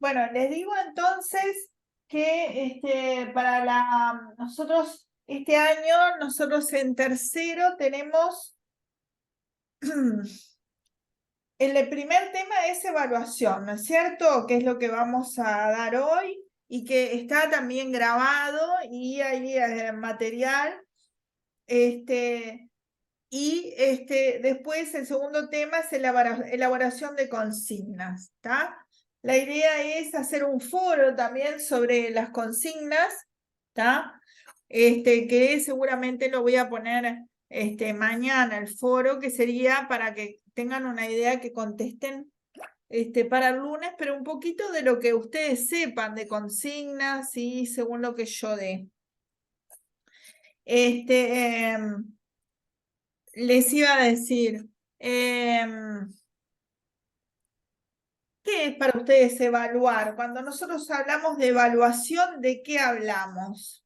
Bueno, les digo entonces que para nosotros este año, nosotros en tercero tenemos, el primer tema es evaluación, ¿no es cierto? Que es lo que vamos a dar hoy y que está también grabado y hay material. Después el segundo tema es elaboración de consignas, ¿está? La idea es hacer un foro también sobre las consignas, ¿está? Que seguramente lo voy a poner mañana, el foro, que sería para que tengan una idea, que contesten para el lunes, pero un poquito de lo que ustedes sepan de consignas y según lo que yo dé. Les iba a decir, ¿qué es para ustedes evaluar? Cuando nosotros hablamos de evaluación, ¿de qué hablamos?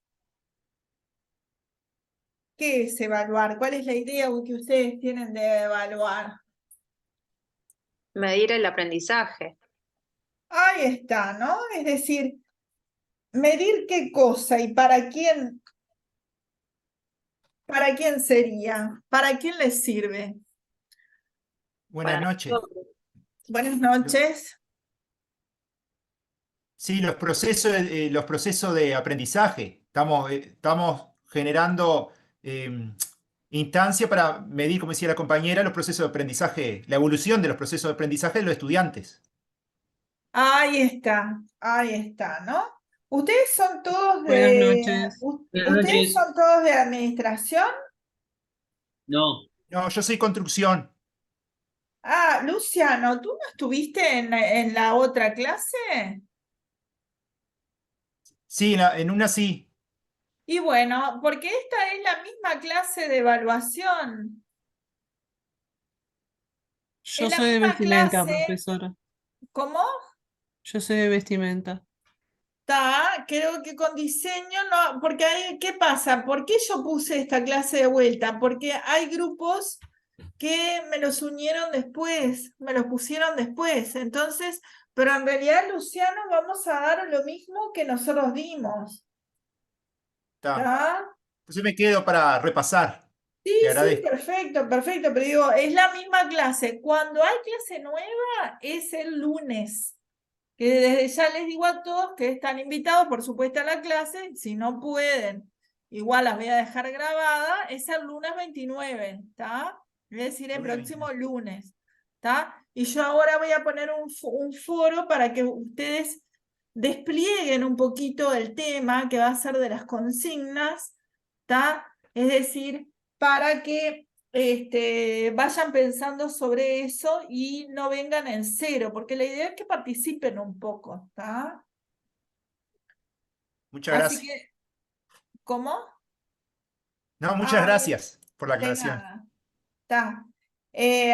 ¿Qué es evaluar? ¿Cuál es la idea que ustedes tienen de evaluar? Medir el aprendizaje. Ahí está, ¿no? Es decir, medir qué cosa y para quién sería, para quién les sirve. Buenas Para noches. nosotros. Buenas noches. Sí, los procesos de aprendizaje. Estamos generando instancia para medir, como decía la compañera, los procesos de aprendizaje, la evolución de los procesos de aprendizaje de los estudiantes. Ahí está, ¿no? Ustedes son todos Buenas noches. Buenas ustedes noches. son todos de administración. No, No, yo soy construcción. Ah, Luciano, ¿tú no estuviste en la otra clase? Sí, en una sí. Y bueno, porque esta es la misma clase de evaluación. Yo Es la soy de misma vestimenta, clase. profesora. ¿Cómo? Yo soy de vestimenta. Está, creo que con diseño no, porque ¿qué pasa? ¿Por qué yo puse esta clase de vuelta? Porque hay grupos que me los unieron después, me los pusieron después. Entonces, pero en realidad, Luciano, vamos a dar lo mismo que nosotros dimos. Está. ¿Está? Entonces me quedo para repasar. Sí, Le sí, agradezco. perfecto, perfecto, pero digo, es la misma clase. Cuando hay clase nueva, es el lunes. Que desde ya les digo a todos que están invitados, por supuesto, a la clase. Si no pueden, igual las voy a dejar grabada. Es el lunes 29, ¿está? Es decir, el Lunes próximo 29. lunes, ¿está? Y yo ahora voy a poner un foro para que ustedes desplieguen un poquito el tema que va a ser de las consignas, ¿está? Es decir, para que vayan pensando sobre eso y no vengan en cero, porque la idea es que participen un poco, ¿está? Muchas Así gracias. que, ¿cómo? No, muchas Ah, gracias por la de aclaración. nada, está.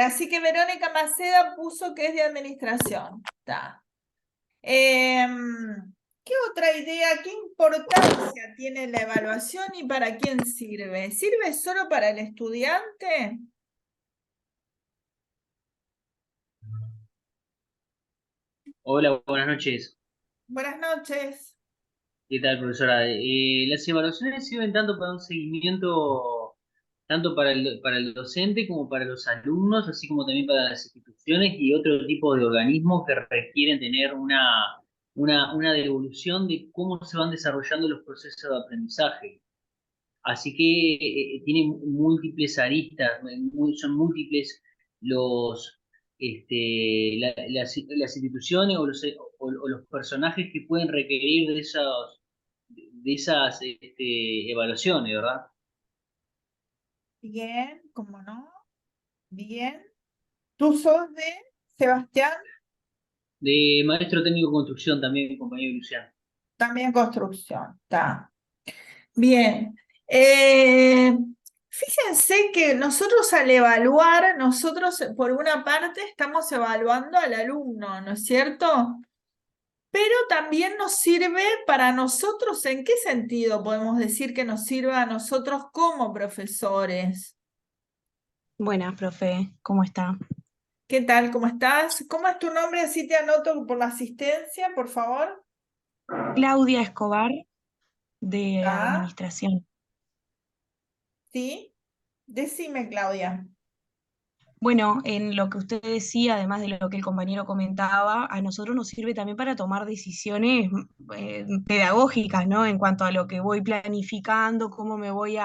Así que Verónica Maceda puso que es de administración, está. ¿Qué otra idea, qué importancia tiene la evaluación y para quién sirve? ¿Sirve solo para el estudiante? hola, buenas noches. Buenas noches. ¿Qué tal, profesora? Las evaluaciones sirven tanto para un seguimiento, tanto para el docente como para los alumnos, así como también para las instituciones y otro tipo de organismos que requieren tener una devolución de cómo se van desarrollando los procesos de aprendizaje. Así que tiene múltiples aristas, son múltiples los, las instituciones o los personajes que pueden requerir de esas evaluaciones, ¿verdad? Bien, ¿cómo no? Bien. ¿Tú sos de Sebastián? De maestro técnico de construcción también, mi compañero Luciano. También construcción. Está. Bien. Eh, Fíjense que nosotros al evaluar, nosotros por una parte estamos evaluando al alumno, ¿no es cierto? Pero también nos sirve para nosotros. ¿En qué sentido podemos decir que nos sirva a nosotros como profesores? Buenas, profe, ¿cómo está? ¿Qué tal? ¿Cómo estás? ¿Cómo es tu nombre? Así te anoto por la asistencia, por favor. Claudia Escobar, de Ah, Administración. sí. Decime, Claudia. Bueno, en lo que usted decía, además de lo que el compañero comentaba, a nosotros nos sirve también para tomar decisiones pedagógicas, ¿no? En cuanto a lo que voy planificando, cómo me voy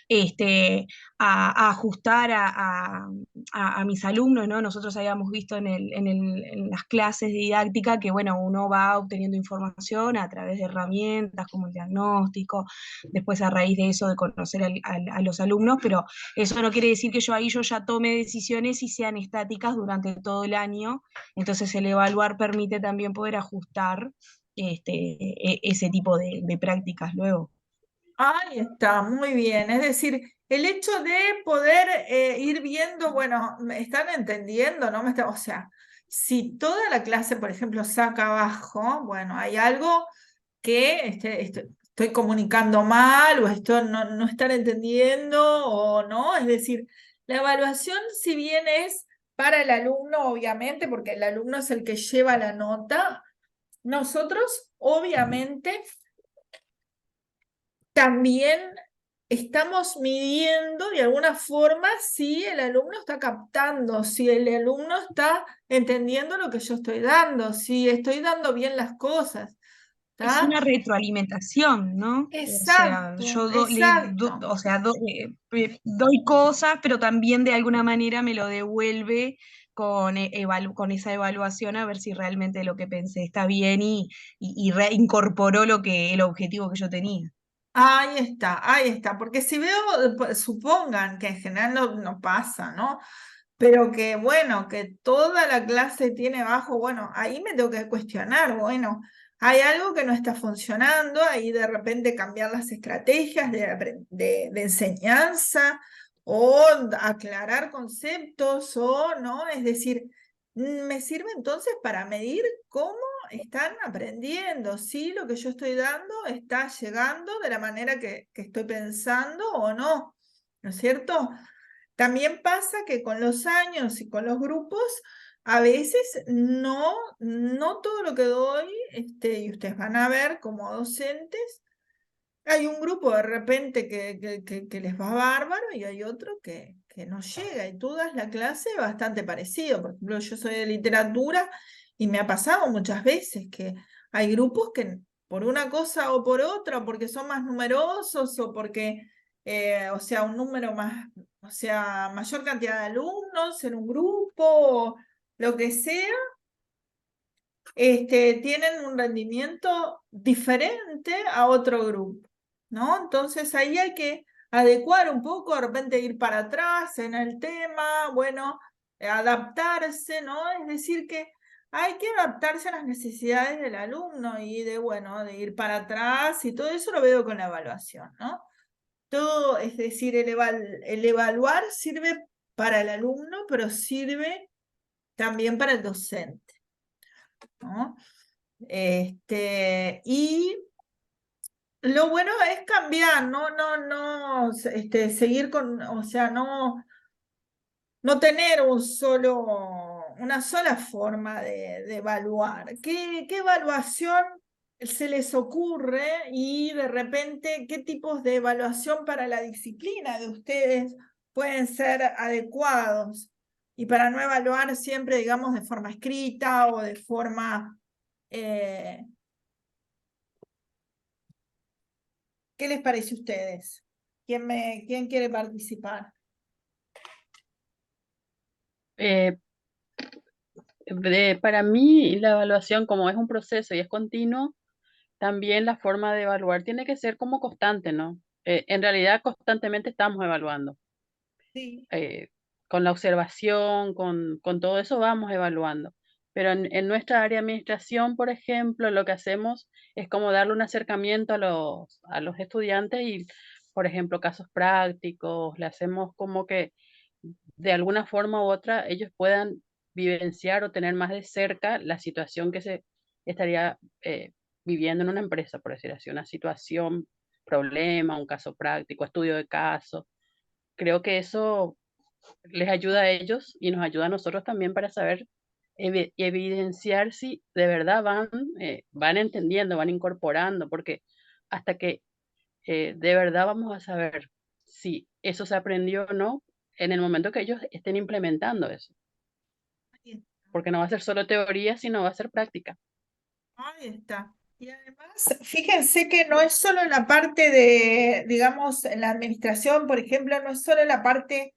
este, a ajustar a mis alumnos, ¿no? Nosotros habíamos visto en las clases de didáctica que, bueno, uno va obteniendo información a través de herramientas como el diagnóstico, después a raíz de eso de conocer a los alumnos, pero eso no quiere decir que yo ya tome decisiones y sean estáticas durante todo el año. Entonces el evaluar permite también poder ajustar ese tipo de prácticas luego. Ahí está, muy bien. Es decir, el hecho de poder ir viendo, bueno, me están entendiendo, ¿no? O sea, si toda la clase, por ejemplo, saca abajo, bueno, hay algo que estoy comunicando mal o esto no están entendiendo o no. Es decir, la evaluación, si bien es para el alumno, obviamente, porque el alumno es el que lleva la nota, nosotros, obviamente, también estamos midiendo de alguna forma si el alumno está captando, si el alumno está entendiendo lo que yo estoy dando, si estoy dando bien las cosas, Es ¿está? una retroalimentación, ¿no? O sea, Exacto, yo exacto. doy cosas, pero también de alguna manera me lo devuelve con esa evaluación a ver si realmente lo que pensé está bien y reincorporó el objetivo que yo tenía. Ahí está, porque si veo, supongan que en general no pasa, ¿no? Pero que bueno, que toda la clase tiene bajo, bueno, ahí me tengo que cuestionar, bueno, hay algo que no está funcionando, ahí de repente cambiar las estrategias de enseñanza o aclarar conceptos o no, es decir, me sirve entonces para medir cómo están aprendiendo, si lo que yo estoy dando está llegando de la manera que estoy pensando o no, ¿no es cierto? También pasa que con los años y con los grupos, a veces no todo lo que doy, y ustedes van a ver como docentes, hay un grupo de repente que les va bárbaro y hay otro que no llega y tú das la clase bastante parecido. Por ejemplo, yo soy de literatura y me ha pasado muchas veces que hay grupos que por una cosa o por otra, porque son más numerosos o porque, o sea, un número más, o sea, mayor cantidad de alumnos en un grupo, o lo que sea, tienen un rendimiento diferente a otro grupo, ¿no? Entonces ahí hay que adecuar un poco, de repente ir para atrás en el tema, bueno, adaptarse, ¿no? Es decir, que hay que adaptarse a las necesidades del alumno y bueno, de ir para atrás y todo eso lo veo con la evaluación, ¿no? Todo, es decir, el evaluar sirve para el alumno, pero sirve también para el docente, ¿no? Y lo bueno es cambiar, no, seguir con, o sea, no tener una sola forma de evaluar. ¿Qué evaluación se les ocurre y de repente qué tipos de evaluación para la disciplina de ustedes pueden ser adecuados? Y para no evaluar siempre, digamos, de forma escrita o de forma... eh, ¿Qué les parece a ustedes? ¿Quién quiere participar? Eh, para mí, la evaluación, como es un proceso y es continuo, también la forma de evaluar tiene que ser como constante, ¿no? En realidad, constantemente estamos evaluando. Sí, eh, con la observación, con todo eso vamos evaluando. Pero en nuestra área de administración, por ejemplo, lo que hacemos es como darle un acercamiento a los estudiantes y, por ejemplo, casos prácticos, le hacemos como que de alguna forma u otra ellos puedan vivenciar o tener más de cerca la situación que se estaría viviendo en una empresa, por decir así, una situación, problema, un caso práctico, estudio de caso. Creo que eso les ayuda a ellos y nos ayuda a nosotros también para saber evidenciar si de verdad van entendiendo, van incorporando, porque hasta que de verdad vamos a saber si eso se aprendió o no en el momento que ellos estén implementando eso, porque no va a ser solo teoría, sino va a ser práctica. Ahí está. Y además, fíjense que no es solo la parte de, digamos, en la administración, por ejemplo, no es solo la parte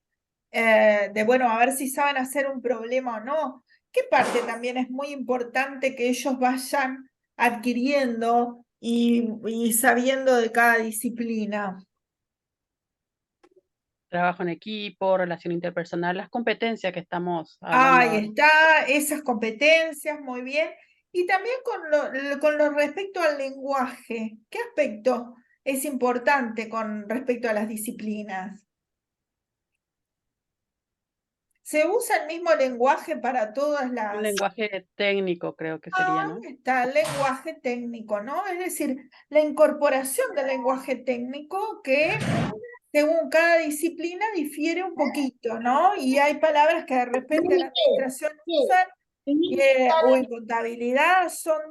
de, bueno, a ver si saben hacer un problema o no. ¿Qué parte también es muy importante que ellos vayan adquiriendo y sabiendo de cada disciplina? Trabajo en equipo, relación interpersonal, las competencias que estamos hablando Ahí ahora. está, esas competencias, muy bien. Y también con lo respecto al lenguaje, ¿qué aspecto es importante con respecto a las disciplinas? ¿Se usa el mismo lenguaje para todas Un las... lenguaje técnico creo que sería, ¿no? Ahí está el lenguaje técnico, ¿no? Es decir, la incorporación del lenguaje técnico que según cada disciplina difiere un poquito, ¿no? Y hay palabras que de repente la administración usan o en contabilidad son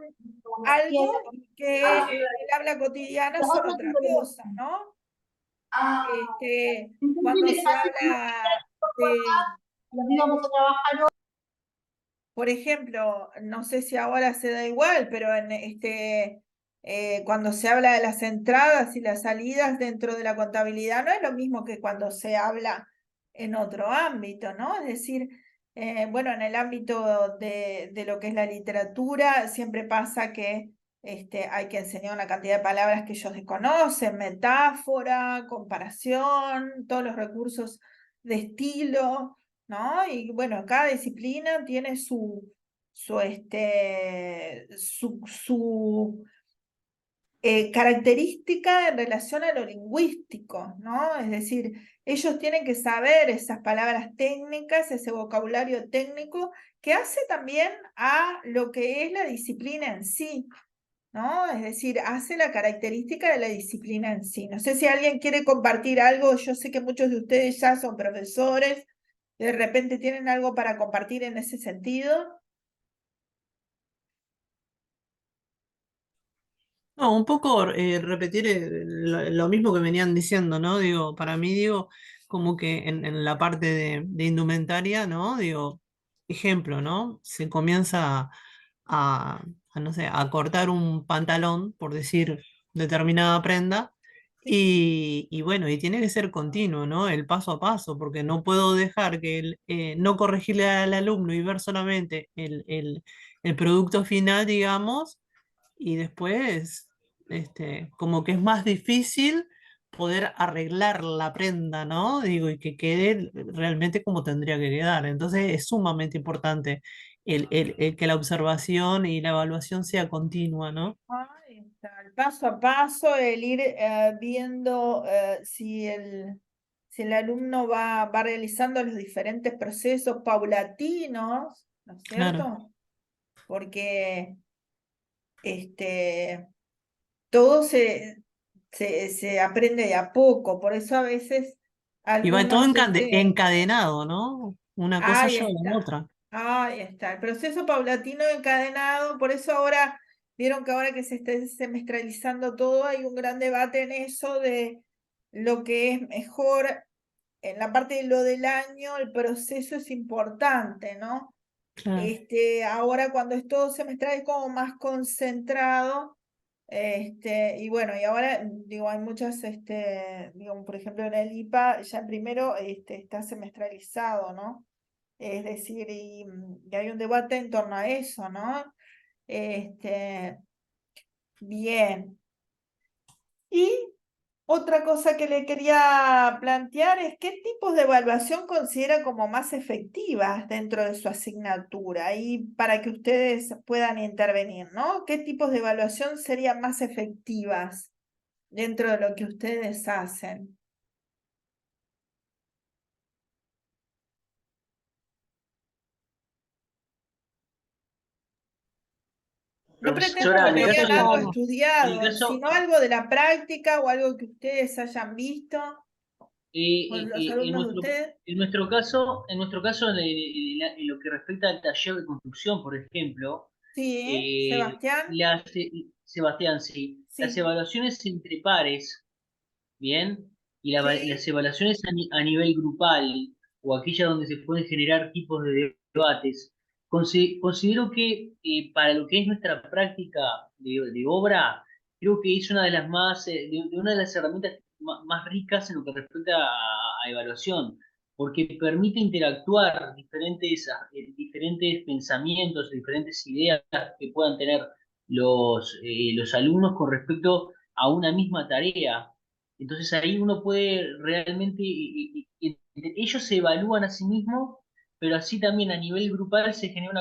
algo que en el habla cotidiana son otra cosa, ¿no? Cuando se habla de, por ejemplo, no sé si ahora se da igual, pero cuando se habla de las entradas y las salidas dentro de la contabilidad, no es lo mismo que cuando se habla en otro ámbito, ¿no? Es decir, bueno, en el ámbito de lo que es la literatura, siempre pasa que hay que enseñar una cantidad de palabras que ellos desconocen, metáfora, comparación, todos los recursos de estilo. ¿No? Y bueno, cada disciplina tiene su característica en relación a lo lingüístico, ¿no? Es decir, ellos tienen que saber esas palabras técnicas, ese vocabulario técnico, que hace también a lo que es la disciplina en sí, ¿no? Es decir, hace la característica de la disciplina en sí. No sé si alguien quiere compartir algo, yo sé que muchos de ustedes ya son profesores, de repente tienen algo para compartir en ese sentido. No, un poco repetir lo mismo que venían diciendo, ¿no? Digo, para mí, digo, como que en la parte de indumentaria, ¿no? Digo, ejemplo, ¿no? Se comienza no sé, a cortar un pantalón, por decir determinada prenda, y bueno, y tiene que ser continuo, ¿no? El paso a paso, porque no puedo dejar que no corregirle al alumno y ver solamente el producto final, digamos, y después, como que es más difícil poder arreglar la prenda, ¿no? Digo, y que quede realmente como tendría que quedar. Entonces es sumamente importante el que la observación y la evaluación sea continua, ¿no? Ahí está, el paso a paso, el ir viendo si el alumno va realizando los diferentes procesos paulatinos, ¿no es Claro. cierto? Porque todo se aprende de a poco, por eso a veces Y va todo algunos, encadenado, ¿no? Una cosa ahí lleva a la está, otra. ahí está, el proceso paulatino encadenado, por eso ahora, vieron que ahora que se está semestralizando todo, hay un gran debate en eso de lo que es mejor, en la parte de lo del año, el proceso es importante, ¿no? Claro. Ahora cuando es todo semestral es como más concentrado. Y bueno, y ahora digo, hay muchas, digo, por ejemplo, en el IPA ya primero está semestralizado, ¿no? Es decir, y hay un debate en torno a eso, ¿no? Bien. Y otra cosa que le quería plantear es qué tipos de evaluación considera como más efectivas dentro de su asignatura y para que ustedes puedan intervenir, ¿no? ¿Qué tipos de evaluación serían más efectivas dentro de lo que ustedes hacen? No pretendo Profesora, que en me el caso digan de, algo Empezamos. en el estudiado, caso, sino algo de la práctica o algo que ustedes hayan visto. con los alumnos de ustedes? En nuestro caso, en lo que respecta al taller de construcción, por ejemplo, Sí, eh, Sebastián. las, Sebastián, sí, las Sí, evaluaciones entre pares, ¿bien? Y sí, las evaluaciones a nivel grupal, o aquellas donde se pueden generar tipos de debates, considero que para lo que es nuestra práctica de obra, creo que es una de las de una de las herramientas más ricas en lo que respecta a evaluación, porque permite interactuar diferentes pensamientos, diferentes ideas que puedan tener los alumnos con respecto a una misma tarea. Entonces ahí uno puede realmente, ellos se evalúan a sí mismos, pero así también a nivel grupal se genera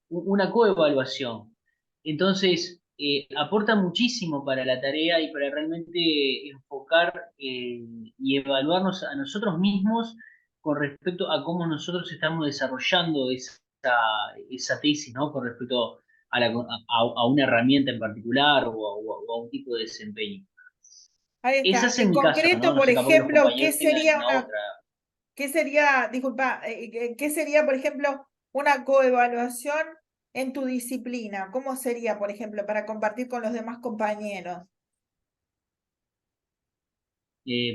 una coevaluación. Entonces, aporta muchísimo para la tarea y para realmente enfocar y evaluarnos a nosotros mismos con respecto a cómo nosotros estamos desarrollando esa tesis, ¿no? Con respecto a una herramienta en particular o a un tipo de desempeño. ahí Esa está. es en En mi caso, concreto, ¿no? No por sé, capaz que los ejemplo, compañeros tengan alguna otra. disculpa, qué sería, por ejemplo, una coevaluación en tu disciplina? ¿Cómo sería, por ejemplo, para compartir con los demás compañeros?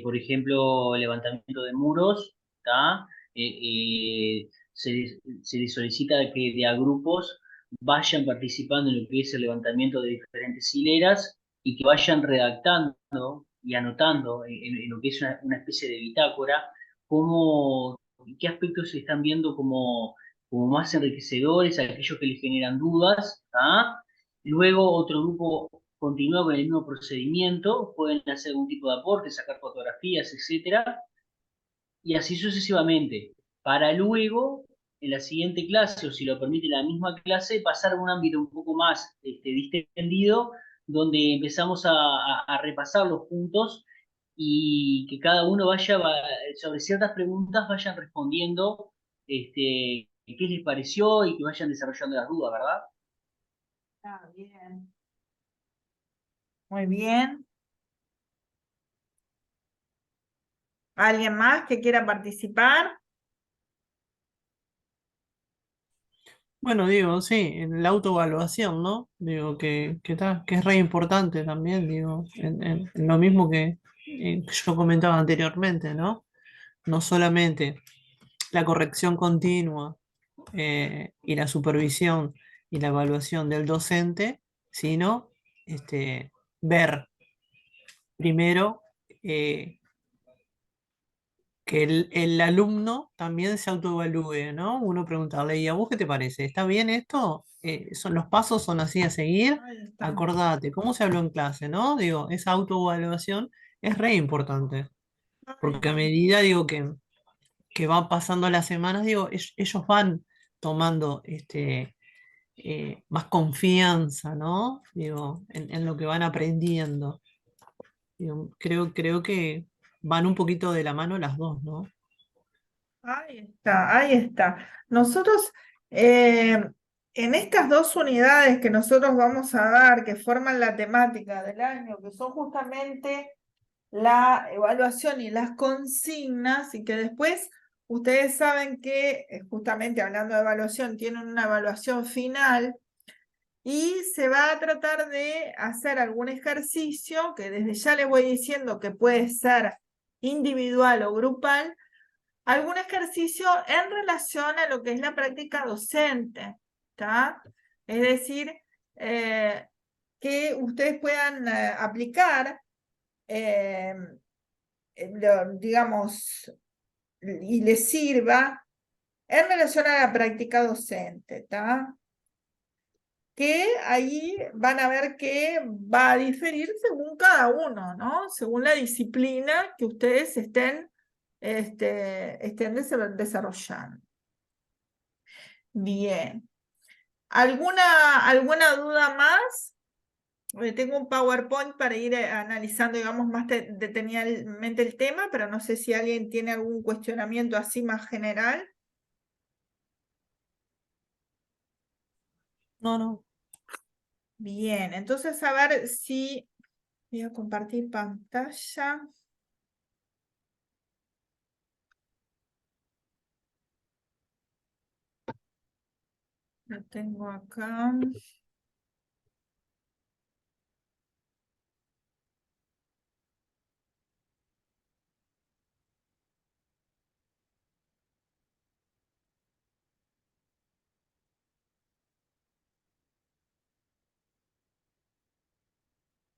Por ejemplo, levantamiento de muros, ¿tá? Se les solicita que de a grupos vayan participando en lo que es el levantamiento de diferentes hileras y que vayan redactando y anotando en lo que es una especie de bitácora, cómo, qué aspectos se están viendo como más enriquecedores, aquellos que les generan dudas, ¿tá? Luego otro grupo continúa con el mismo procedimiento, pueden hacer algún tipo de aporte, sacar fotografías, etcétera, y así sucesivamente, para luego, en la siguiente clase, o si lo permite la misma clase, pasar a un ámbito un poco más distendido, donde empezamos a repasar los puntos y que cada uno sobre ciertas preguntas, vayan respondiendo qué les pareció y que vayan desarrollando las dudas, ¿verdad? Ah, bien. Muy bien. ¿Alguien más que quiera participar? Bueno, digo, sí, en la autoevaluación, ¿no? Digo, que es re importante también, digo, en lo mismo que yo comentaba anteriormente, ¿no? No solamente la corrección continua y la supervisión y la evaluación del docente, sino ver primero eh, que el alumno también se autoevalúe, ¿no? Uno preguntarle, ¿y a vos qué te parece? ¿Está bien esto? Los pasos son así a seguir? Ahí está. Acordate, ¿cómo se habló en clase, no? Digo, esa autoevaluación es re importante, Ahí porque a está. medida, digo, que van pasando las semanas, digo, ellos van tomando más confianza, ¿no? Digo, en lo que van aprendiendo. Digo, creo que van un poquito de la mano las dos, ¿no? Ahí está, ahí está. Nosotros, en estas dos unidades que nosotros vamos a dar, que forman la temática del año, que son justamente la evaluación y las consignas, y que después ustedes saben que, justamente hablando de evaluación, tienen una evaluación final y se va a tratar de hacer algún ejercicio que desde ya les voy diciendo que puede ser individual o grupal, algún ejercicio en relación a lo que es la práctica docente, ¿está? Es decir, que ustedes puedan aplicar, digamos, y les sirva en relación a la práctica docente, ¿está? Que ahí van a ver que va a diferir según cada uno, ¿no? Según la disciplina que ustedes estén desarrollando. Bien. ¿Alguna duda más? Tengo un PowerPoint para ir analizando, digamos, más detenidamente el tema, pero no sé si alguien tiene algún cuestionamiento así más general. No, no. Bien, entonces a ver si Voy a compartir pantalla. Lo tengo acá.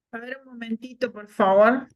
A ver, un momentito, por favor.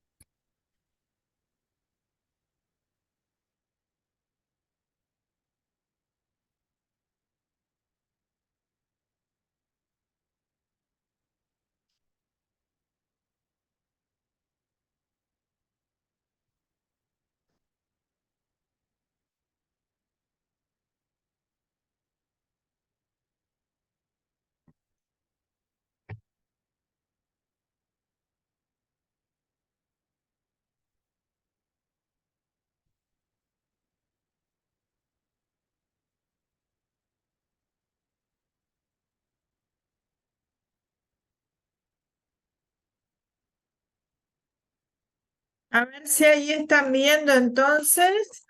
A ver si ahí están viendo entonces.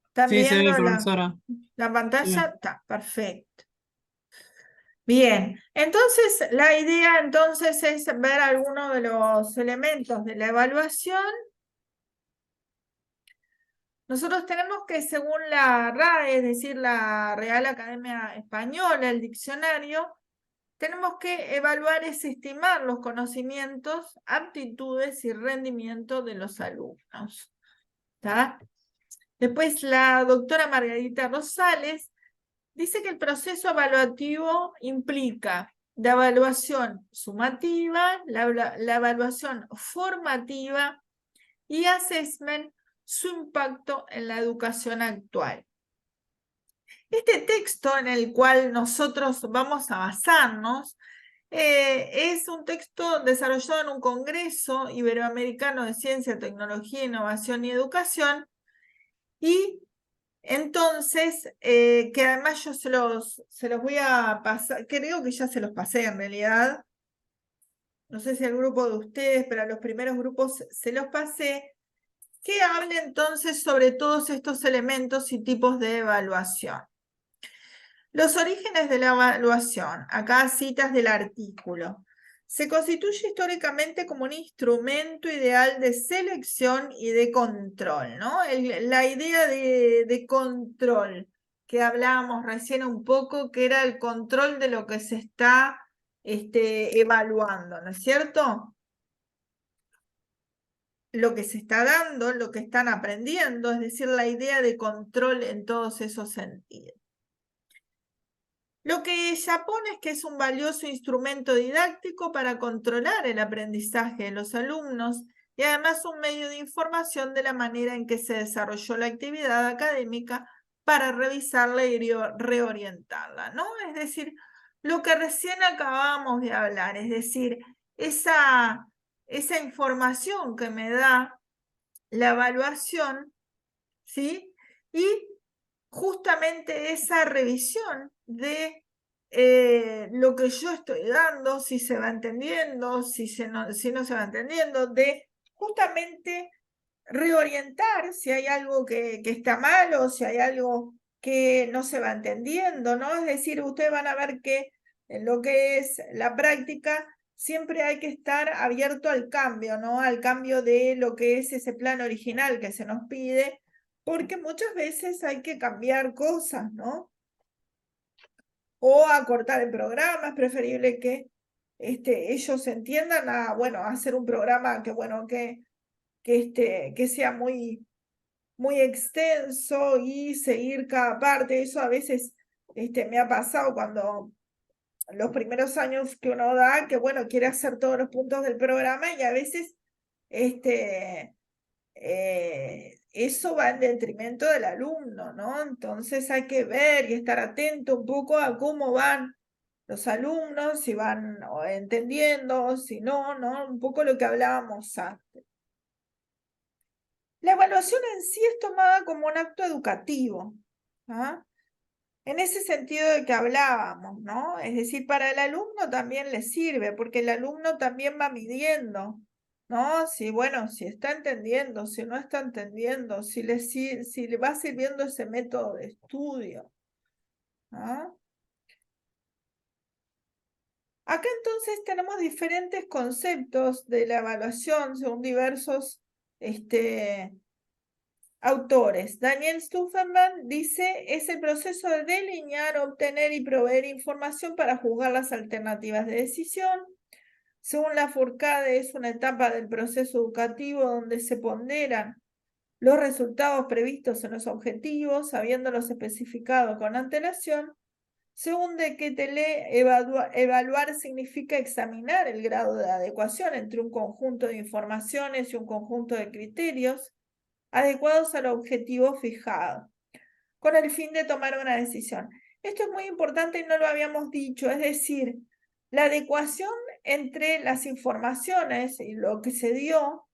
¿Están Sí, se ve, viendo profesora. la Se ve. pantalla? Está, perfecto. Bien, entonces la idea entonces es ver algunos de los elementos de la evaluación. Nosotros tenemos que, según la RAE, es decir, la Real Academia Española, el diccionario, tenemos que evaluar es estimar los conocimientos, aptitudes y rendimiento de los alumnos. ¿Tá? Después la doctora Margarita Rosales dice que el proceso evaluativo implica la evaluación sumativa, la evaluación formativa y assessment, su impacto en la educación actual. Este texto en el cual nosotros vamos a basarnos es un texto desarrollado en un Congreso Iberoamericano de Ciencia, Tecnología, Innovación y Educación, y entonces, que además yo se los voy a pasar, creo que ya se los pasé en realidad, no sé si al grupo de ustedes, pero a los primeros grupos se los pasé, que hable entonces sobre todos estos elementos y tipos de evaluación. Los orígenes de la evaluación, acá citas del artículo. Se constituye históricamente como un instrumento ideal de selección y de control, ¿no? La idea de control que hablábamos recién un poco, que era el control de lo que se está evaluando, ¿no es cierto? Lo que se está dando, lo que están aprendiendo, es decir, la idea de control en todos esos sentidos. Lo que ella pone es que es un valioso instrumento didáctico para controlar el aprendizaje de los alumnos y además un medio de información de la manera en que se desarrolló la actividad académica para revisarla y reorientarla, ¿no? Es decir, lo que recién acabamos de hablar, es decir, esa información que me da la evaluación, ¿sí? Y justamente esa revisión de lo que yo estoy dando, si se va entendiendo, si no se va entendiendo, de justamente reorientar si hay algo que está mal o si hay algo que no se va entendiendo, ¿no? Es decir, ustedes van a ver que en lo que es la práctica siempre hay que estar abierto al cambio, ¿no? Al cambio de lo que es ese plan original que se nos pide, porque muchas veces hay que cambiar cosas, ¿no? O acortar el programa, es preferible que ellos entiendan a, bueno, hacer un programa que, bueno, que sea muy, muy extenso y seguir cada parte. Eso a veces me ha pasado cuando los primeros años que uno da, que bueno, quiere hacer todos los puntos del programa y a veces eso va en detrimento del alumno, ¿no? Entonces hay que ver y estar atento un poco a cómo van los alumnos, si van entendiendo, si no, ¿no? Un poco lo que hablábamos antes. La evaluación en sí es tomada como un acto educativo, ¿ah? en ese sentido de que hablábamos, ¿no? Es decir, para el alumno también le sirve, porque el alumno también va midiendo, ¿no? Si, bueno, si está entendiendo, si no está entendiendo, si le va sirviendo ese método de estudio, ¿no? Acá entonces tenemos diferentes conceptos de la evaluación según diversos autores. Daniel Stufferman dice, es el proceso de delinear, obtener y proveer información para juzgar las alternativas de decisión. Según Lafourcade, es una etapa del proceso educativo donde se ponderan los resultados previstos en los objetivos, habiéndolos especificado con antelación. Según de Quetelet, evaluar significa examinar el grado de adecuación entre un conjunto de informaciones y un conjunto de criterios adecuados al objetivo fijado, con el fin de tomar una decisión. Esto es muy importante y no lo habíamos dicho, es decir, la adecuación entre las informaciones y lo que se dio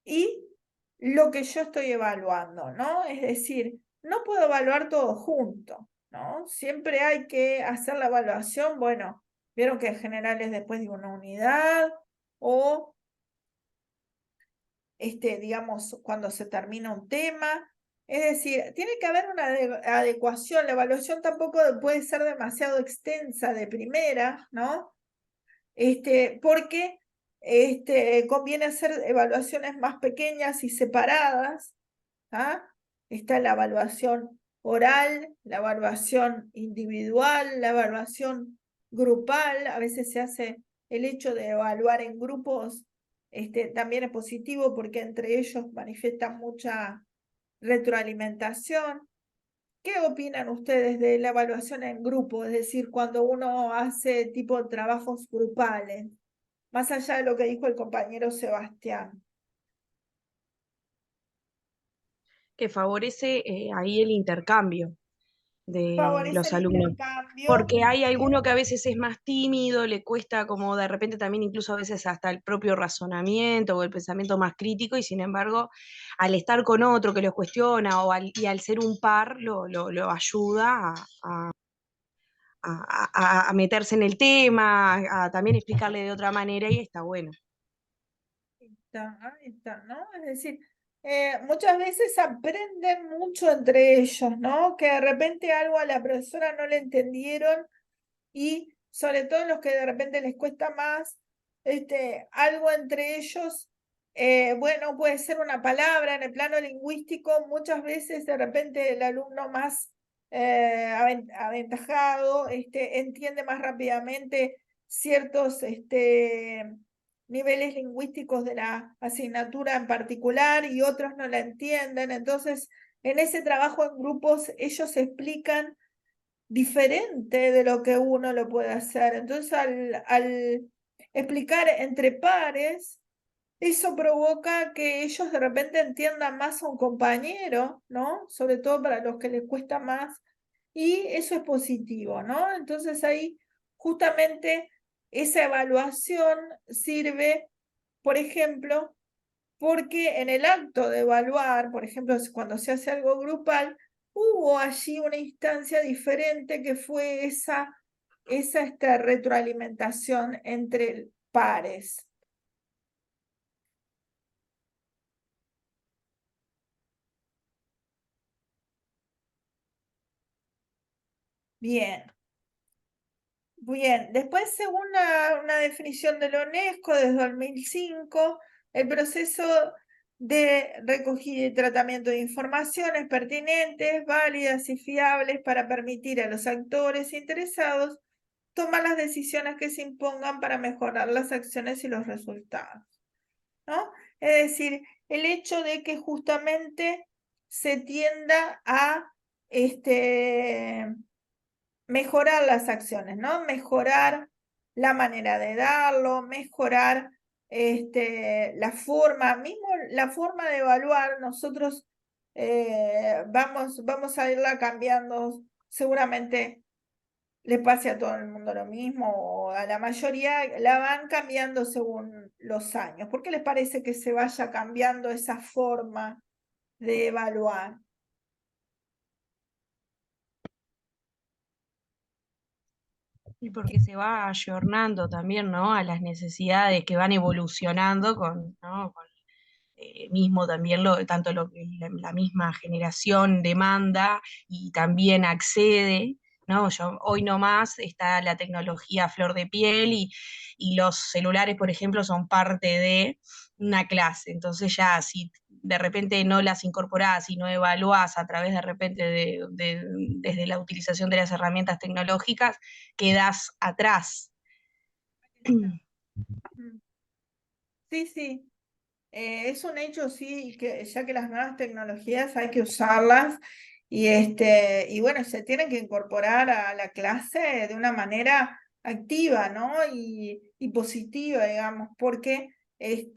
y lo que yo estoy evaluando, ¿no? Es decir, no puedo evaluar todo junto, ¿no? Siempre hay que hacer la evaluación, bueno, vieron que en general es después de una unidad o digamos, cuando se termina un tema. Es decir, tiene que haber una adecuación. La evaluación tampoco puede ser demasiado extensa de primera, ¿no? Porque conviene hacer evaluaciones más pequeñas y separadas. ¿Ah? Está la evaluación oral, la evaluación individual, la evaluación grupal. A veces se hace el hecho de evaluar en grupos, también es positivo porque entre ellos manifiestan mucha retroalimentación. ¿Qué opinan ustedes de la evaluación en grupo? Es decir, cuando uno hace tipo trabajos grupales, más allá de lo que dijo el compañero Sebastián. Que favorece ahí el intercambio de Favorece los el alumnos. intercambio. Porque hay alguno que a veces es más tímido, le cuesta como de repente también incluso a veces hasta el propio razonamiento o el pensamiento más crítico, y sin embargo, al estar con otro que lo cuestiona y al ser un par, lo ayuda a meterse en el tema, a también explicarle de otra manera, y está bueno. Está, ¿no? Es decir, muchas veces aprenden mucho entre ellos, ¿no? Que de repente algo a la profesora no le entendieron y sobre todo los que de repente les cuesta más, algo entre ellos, bueno, puede ser una palabra en el plano lingüístico, muchas veces de repente el alumno más aventajado, entiende más rápidamente ciertos, niveles lingüísticos de la asignatura en particular y otros no la entienden. Entonces, en ese trabajo en grupos, ellos explican diferente de lo que uno lo puede hacer. Entonces, al explicar entre pares, eso provoca que ellos de repente entiendan más a un compañero, ¿no? Sobre todo para los que les cuesta más, y eso es positivo, ¿no? Entonces ahí justamente esa evaluación sirve, por ejemplo, porque en el acto de evaluar, por ejemplo, cuando se hace algo grupal, hubo allí una instancia diferente que fue esa retroalimentación entre pares. Bien. Bien, después según una definición de la UNESCO desde 2005, el proceso de recogida y tratamiento de informaciones pertinentes, válidas y fiables para permitir a los actores interesados tomar las decisiones que se impongan para mejorar las acciones y los resultados, ¿no? Es decir, el hecho de que justamente se tienda a mejorar las acciones, ¿no? Mejorar la manera de darlo, mejorar la forma, mismo la forma de evaluar. Nosotros vamos a irla cambiando, seguramente le pase a todo el mundo lo mismo, o a la mayoría la van cambiando según los años. ¿Por qué les parece que se vaya cambiando esa forma de evaluar? Y porque se va ayornando también, ¿no? A las necesidades que van evolucionando con, ¿no? Con, mismo también tanto lo que la misma generación demanda y también accede, ¿no? Hoy no más está la tecnología a flor de piel y los celulares, por ejemplo, son parte de una clase. Entonces ya si de repente no las incorporás y no evaluás a través de repente desde la utilización de las herramientas tecnológicas, quedás atrás. Sí, sí. Es un hecho, sí, que ya que las nuevas tecnologías hay que usarlas y bueno, se tienen que incorporar a la clase de una manera activa, ¿no? Y positiva, digamos, porque es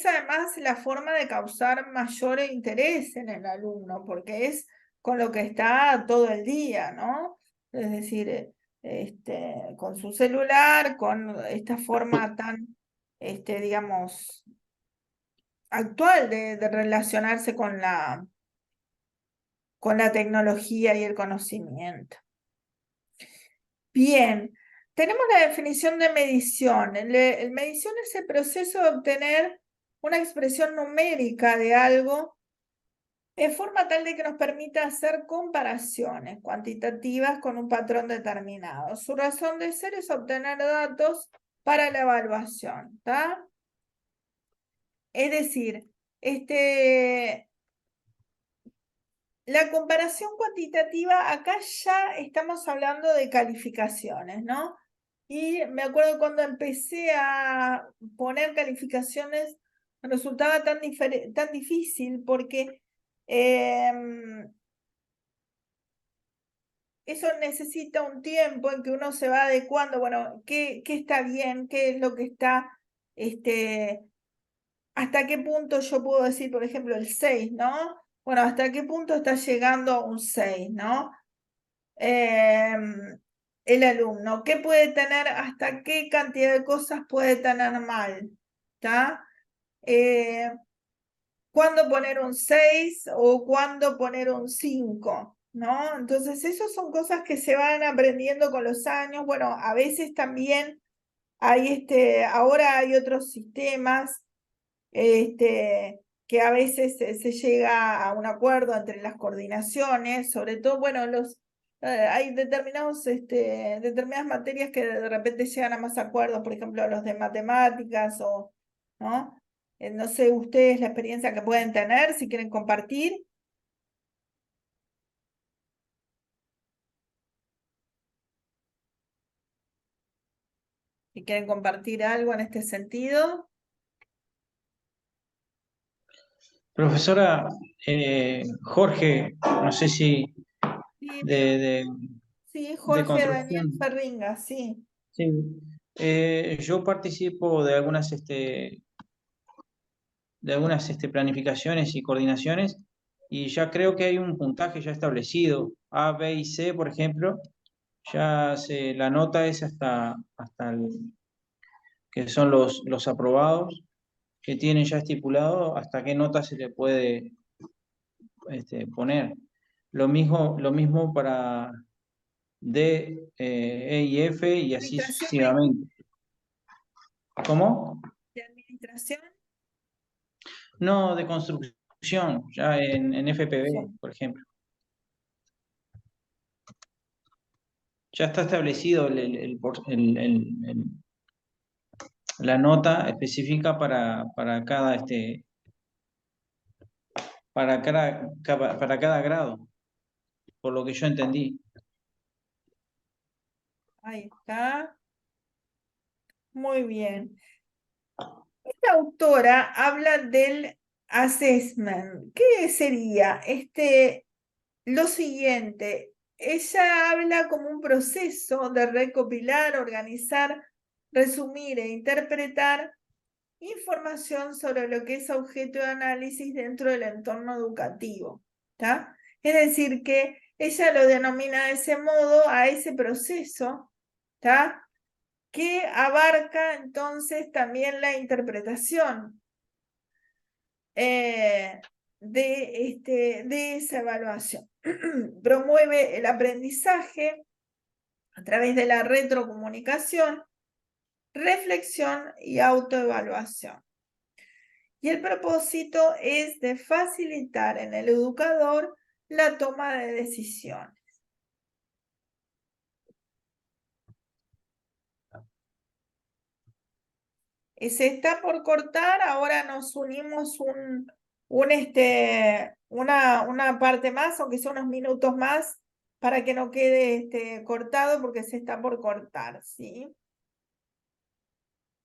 además la forma de causar mayor interés en el alumno, porque es con lo que está todo el día, ¿no? Es decir, con su celular, con esta forma tan, digamos, actual de relacionarse con la tecnología y el conocimiento. Bien, tenemos la definición de medición. Medición es el proceso de obtener una expresión numérica de algo en forma tal de que nos permita hacer comparaciones cuantitativas con un patrón determinado. Su razón de ser es obtener datos para la evaluación, ¿está? Es decir, la comparación cuantitativa, acá ya estamos hablando de calificaciones, ¿no? Y me acuerdo cuando empecé a poner calificaciones, me resultaba tan difícil porque eso necesita un tiempo en que uno se va adecuando, bueno, qué está bien, qué es lo que está, hasta qué punto yo puedo decir, por ejemplo, el 6, ¿no? Bueno, hasta qué punto está llegando un 6, ¿no? El alumno, ¿qué puede tener, hasta qué cantidad de cosas puede tener mal? ¿Está? ¿Cuándo poner un 6 o cuándo poner un 5? ¿No? Entonces, esas son cosas que se van aprendiendo con los años. Bueno, a veces también hay ahora hay otros sistemas que a veces se llega a un acuerdo entre las coordinaciones, sobre todo, bueno, hay determinadas materias que de repente llegan a más acuerdos, por ejemplo, los de matemáticas ¿no? No sé ustedes la experiencia que pueden tener, si quieren compartir. Si quieren compartir algo en este sentido. Profesora, Jorge, no sé si Sí, sí, de Jorge Daniel construcción. Ferringa, sí. Sí. Yo participo de algunas planificaciones y coordinaciones y ya creo que hay un puntaje ya establecido. A, B y C, por ejemplo, la nota es hasta que son los aprobados, que tienen ya estipulado hasta qué nota se le puede poner. Lo mismo para D, E y F y así ¿Administración sucesivamente. ¿Cómo? de administración? No, de construcción, ya en FPV, Sí. por ejemplo. Ya está establecido la nota específica para para cada grado, por lo que yo entendí. Ahí está. Muy bien. Esta autora habla del assessment. ¿Qué sería? Lo siguiente, ella habla como un proceso de recopilar, organizar, resumir e interpretar información sobre lo que es objeto de análisis dentro del entorno educativo. ¿Está? Es decir, que ella lo denomina de ese modo a ese proceso, ¿está? Que abarca entonces también la interpretación de esa evaluación. Promueve el aprendizaje a través de la retrocomunicación, reflexión y autoevaluación. Y el propósito es de facilitar en el educador la toma de decisiones. Se está por cortar, ahora nos unimos una parte más, aunque sea unos minutos más, para que no quede cortado porque se está por cortar, ¿sí?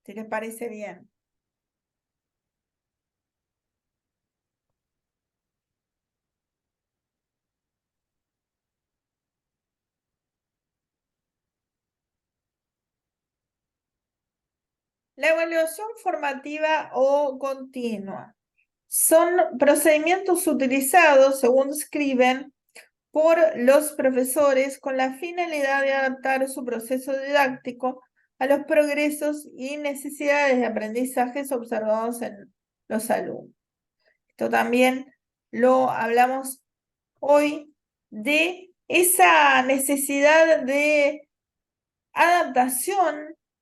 Si les parece bien. La evaluación formativa o continua son procedimientos utilizados, según escriben, por los profesores con la finalidad de adaptar su proceso didáctico a los progresos y necesidades de aprendizajes observados en los alumnos. Esto también lo hablamos hoy de esa necesidad de adaptación